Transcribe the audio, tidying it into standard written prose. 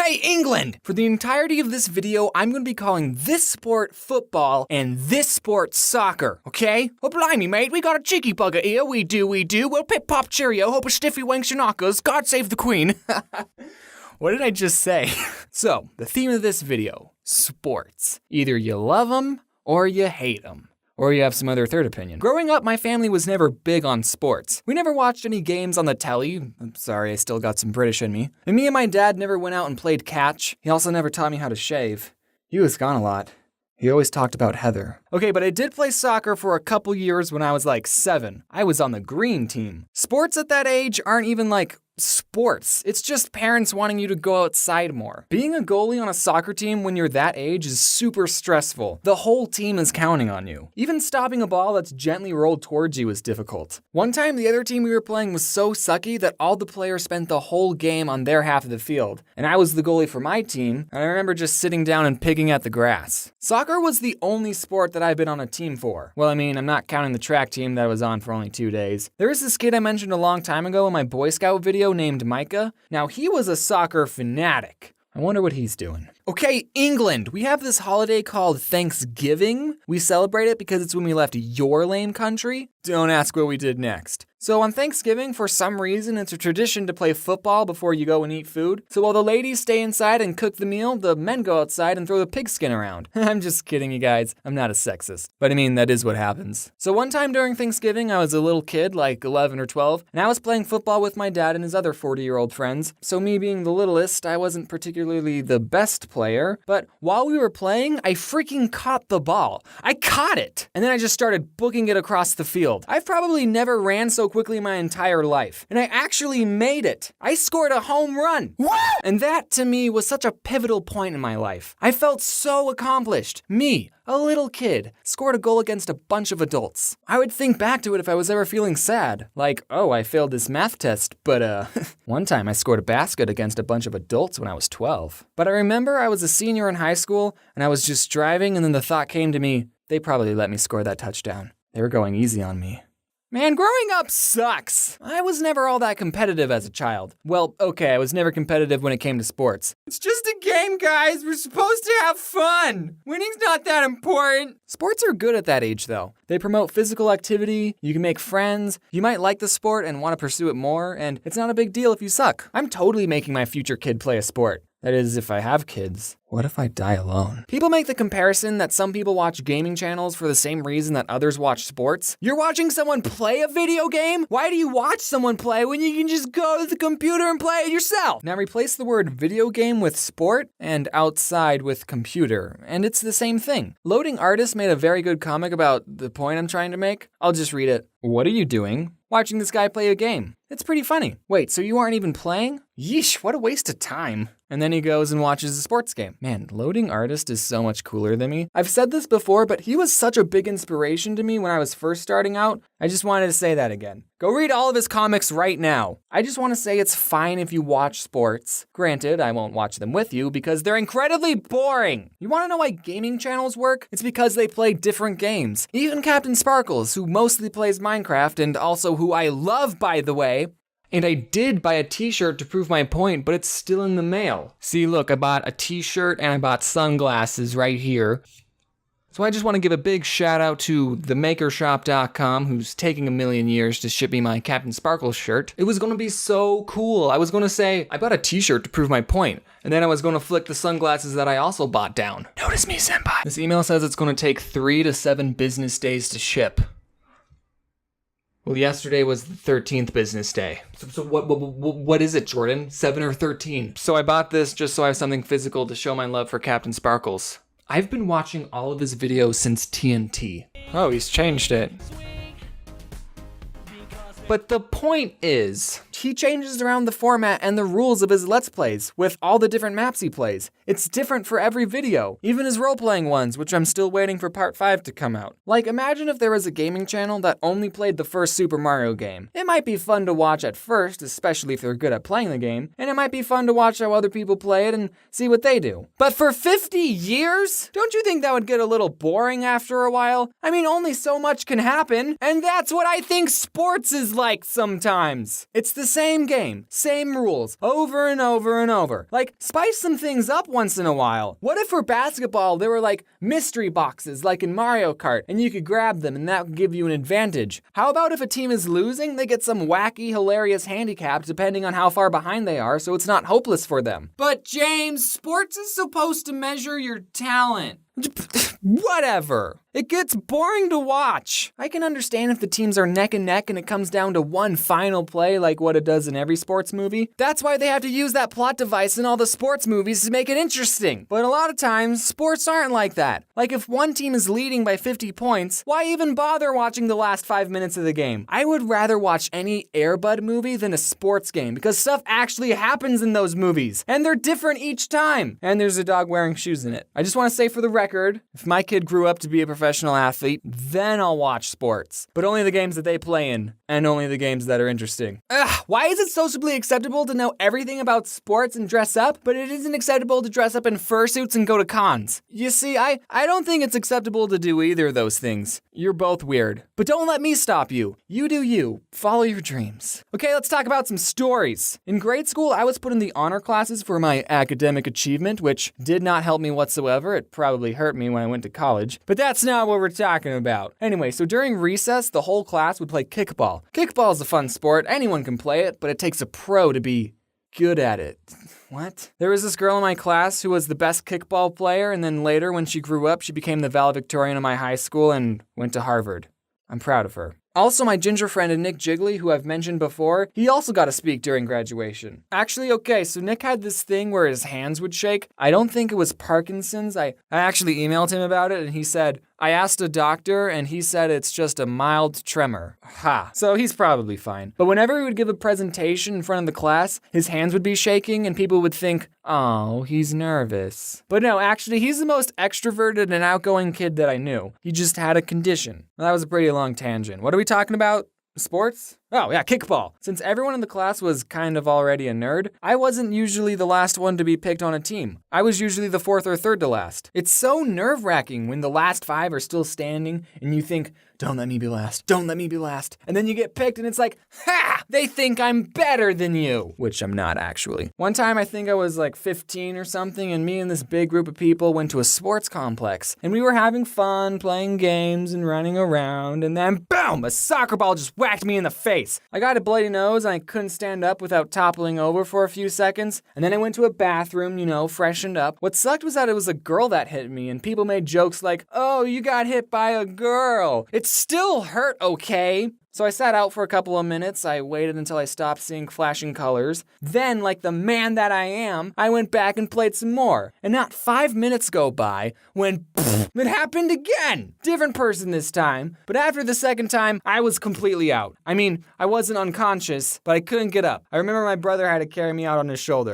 Hey, England! For the entirety of this video, I'm going to be calling this sport football and this sport soccer, okay? Oh, blimey, mate, we got a cheeky bugger here, we do. Well, pip pop cheerio, hope a stiffy wanks your knockers, God save the queen. What did I just say? So, the theme of this video, sports. Either you love them or you hate them. Or you have some other third opinion. Growing up, my family was never big on sports. We never watched any games on the telly. I'm sorry, I still got some British in me. And me and my dad never went out and played catch. He also never taught me how to shave. He was gone a lot. He always talked about Heather. Okay, but I did play soccer for a couple years when I was like 7. I was on the green team. Sports at that age aren't even like sports. It's just parents wanting you to go outside more. Being a goalie on a soccer team when you're that age is super stressful. The whole team is counting on you. Even stopping a ball that's gently rolled towards you is difficult. One time, the other team we were playing was so sucky that all the players spent the whole game on their half of the field. And I was the goalie for my team, and I remember just sitting down and picking at the grass. Soccer was the only sport that I've been on a team for. Well, I mean, I'm not counting the track team that I was on for only 2 days. There was this kid I mentioned a long time ago in my Boy Scout video named Micah. Now, he was a soccer fanatic. I wonder what he's doing. Okay, England, we have this holiday called Thanksgiving. We celebrate it because it's when we left your lame country. Don't ask what we did next. So on Thanksgiving, for some reason, it's a tradition to play football before you go and eat food. So while the ladies stay inside and cook the meal, the men go outside and throw the pigskin around. I'm just kidding, you guys. I'm not a sexist. But I mean, that is what happens. So one time during Thanksgiving, I was a little kid, like 11 or 12, and I was playing football with my dad and his other 40-year-old friends. So me being the littlest, I wasn't particularly the best player, but while we were playing, I freaking caught the ball. I caught it! And then I just started booking it across the field. I've probably never ran so quickly in my entire life. And I actually made it. I scored a home run. Woo! And that, to me, was such a pivotal point in my life. I felt so accomplished. Me, a little kid, scored a goal against a bunch of adults. I would think back to it if I was ever feeling sad. Like, oh, I failed this math test, but one time I scored a basket against a bunch of adults when I was 12. But I remember I was a senior in high school, and I was just driving, and then the thought came to me, they probably let me score that touchdown. They were going easy on me. Man, growing up sucks. I was never all that competitive as a child. Well, okay, I was never competitive when it came to sports. It's just a game, guys. We're supposed to have fun. Winning's not that important. Sports are good at that age, though. They promote physical activity, you can make friends, you might like the sport and want to pursue it more, and it's not a big deal if you suck. I'm totally making my future kid play a sport. That is, if I have kids. What if I die alone? People make the comparison that some people watch gaming channels for the same reason that others watch sports. You're watching someone play a video game? Why do you watch someone play when you can just go to the computer and play it yourself? Now replace the word video game with sport and outside with computer, and it's the same thing. Loading Artist made a very good comic about the point I'm trying to make. I'll just read it. What are you doing? Watching this guy play a game. It's pretty funny. Wait, so you aren't even playing? Yeesh, what a waste of time. And then he goes and watches a sports game. Man, Loading Artist is so much cooler than me. I've said this before, but he was such a big inspiration to me when I was first starting out. I just wanted to say that again. Go read all of his comics right now. I just want to say it's fine if you watch sports. Granted, I won't watch them with you because they're incredibly boring. You want to know why gaming channels work? It's because they play different games. Even Captain Sparkles, who mostly plays Minecraft and also who I love, by the way. And I did buy a t-shirt to prove my point, but it's still in the mail. See, look, I bought a t-shirt and I bought sunglasses right here. So I just want to give a big shout out to themakershop.com, who's taking a million years to ship me my Captain Sparkles shirt. It was going to be so cool. I was going to say, I bought a t-shirt to prove my point. And then I was going to flick the sunglasses that I also bought down. Notice me, senpai. This email says it's going to take 3 to 7 business days to ship. Well, yesterday was the 13th business day. So what is it, Jordan? 7 or 13? So I bought this just so I have something physical to show my love for Captain Sparkles. I've been watching all of his videos since TNT. Oh, he's changed it. But the point is, he changes around the format and the rules of his Let's Plays with all the different maps he plays. It's different for every video, even his role-playing ones, which I'm still waiting for part 5 to come out. Like, imagine if there was a gaming channel that only played the first Super Mario game. It might be fun to watch at first, especially if they're good at playing the game, and it might be fun to watch how other people play it and see what they do. But for 50 years? Don't you think that would get a little boring after a while? I mean, only so much can happen, and that's what I think sports is like sometimes. It's the the same game, same rules, over and over and over. Like, spice some things up once in a while. What if for basketball there were like mystery boxes like in Mario Kart and you could grab them and that would give you an advantage? How about if a team is losing, they get some wacky, hilarious handicap depending on how far behind they are so it's not hopeless for them? But James, sports is supposed to measure your talent. Whatever. It gets boring to watch. I can understand if the teams are neck and neck and it comes down to one final play like what it does in every sports movie. That's why they have to use that plot device in all the sports movies to make it interesting. But a lot of times, sports aren't like that. Like if one team is leading by 50 points, why even bother watching the last 5 minutes of the game? I would rather watch any Air Bud movie than a sports game because stuff actually happens in those movies. And they're different each time. And there's a dog wearing shoes in it. I just want to say for the record, if my kid grew up to be a professional athlete, then I'll watch sports. But only the games that they play in, and only the games that are interesting. Ugh, why is it socially acceptable to know everything about sports and dress up, but it isn't acceptable to dress up in fursuits and go to cons? You see, I don't think it's acceptable to do either of those things. You're both weird. But don't let me stop you. You do you. Follow your dreams. Okay, let's talk about some stories. In grade school, I was put in the honor classes for my academic achievement, which did not help me whatsoever. It probably hurt me when I went to college. But that's not what we're talking about. Anyway, so during recess, the whole class would play kickball. Kickball is a fun sport. Anyone can play it, but it takes a pro to be good at it. What? There was this girl in my class who was the best kickball player, and then later when she grew up, she became the valedictorian of my high school and went to Harvard. I'm proud of her. Also, my ginger friend Nick Jiggly, who I've mentioned before, he also got to speak during graduation. Actually, okay, so Nick had this thing where his hands would shake. I don't think it was Parkinson's. I actually emailed him about it, and he said, I asked a doctor, and he said it's just a mild tremor. Ha. So he's probably fine. But whenever he would give a presentation in front of the class, his hands would be shaking, and people would think, oh, he's nervous. But no, actually, he's the most extroverted and outgoing kid that I knew. He just had a condition. Well, that was a pretty long tangent. What are we talking about? Sports? Oh yeah, kickball. Since everyone in the class was kind of already a nerd, I wasn't usually the last one to be picked on a team. I was usually the fourth or third to last. It's so nerve-wracking when the last 5 are still standing and you think, don't let me be last, don't let me be last. And then you get picked and it's like, ha! They think I'm better than you. Which I'm not actually. One time I think I was like 15 or something and me and this big group of people went to a sports complex. And we were having fun, playing games and running around. And then boom! A soccer ball just whacked me in the face. I got a bloody nose and I couldn't stand up without toppling over for a few seconds. And then I went to a bathroom, freshened up. What sucked was that it was a girl that hit me and people made jokes like, oh, you got hit by a girl. It still hurt, okay? So I sat out for a couple of minutes. I waited until I stopped seeing flashing colors. Then, like the man that I am, I went back and played some more. And not 5 minutes go by when it happened again. Different person this time. But after the second time, I was completely out. I mean, I wasn't unconscious, but I couldn't get up. I remember my brother had to carry me out on his shoulder.